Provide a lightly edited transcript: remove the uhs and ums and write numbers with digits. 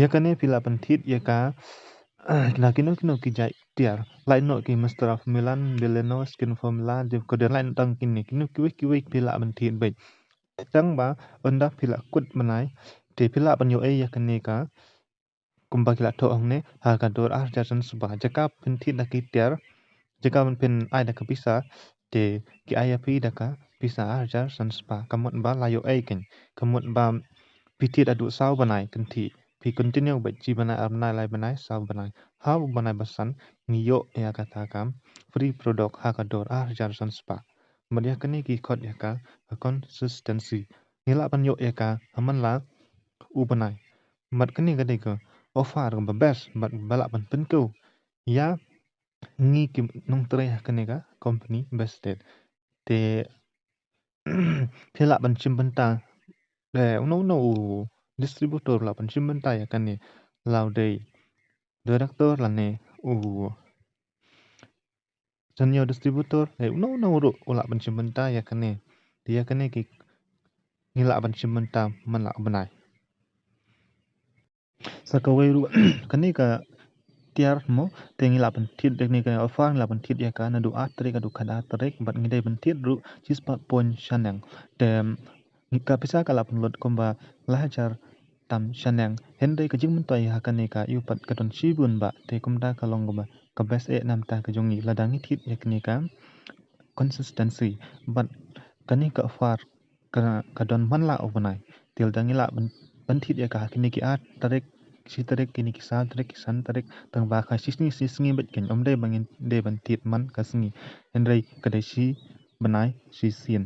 Ya kane pila pentit ya ka na kino kijai tiar lain no ki Master of Milan Deleno skin formula de ko de lain tang kini kiwi pila pentit baik tang ba onda pila kut manai te pila panyo ya kane ka kumba kila to hongne ha ka dor jasan suba jaka pentit da ki tiar jaka pen ai da ka pisa te ki ayapi da ka pisa jar san spa kamot ba layo ken kamot ba pitit adu sau banai kenti pi continue ba ji banai amnai lai banai sau banai ha banai basan niyo ya kata kam free product ha ka dor jar san spa madia kani ki khot ya ka consistency nila pan yo ya ka aman la u banai mat kani ka deko offer ba best mat bala pan penku ya ngi ki nong tre kani ka company bested te phela ban chim banta no distributor la pan chim banta ya kani laude director la ne senior distributor no ro ula ban chim banta ya kani dia kani ki ngila ban chim banta man la banai sakawai ru kani ka tiar mo tengi la pentit teknik ka offer la pentit ya ka na du atrik adu kada atrik bat ngide pentit ru chispa pon shanang tem nika pisa kala penlot komba lahajar tam shanang hende ka jing mentai ha kani ka yu pat ka ton shibun ba te kumda ka long ba ka best e nam ta ka jongi ladangi tit ya kani ka consistency bat kani ka offer ka don man la overnight til dangi la pentit ya ka kini ki at tarik si tarik kini kisah tarik kisan tarik tang bakha sisni bet ken omde bangin de ban tit man kasni enrai kadai si banai si sin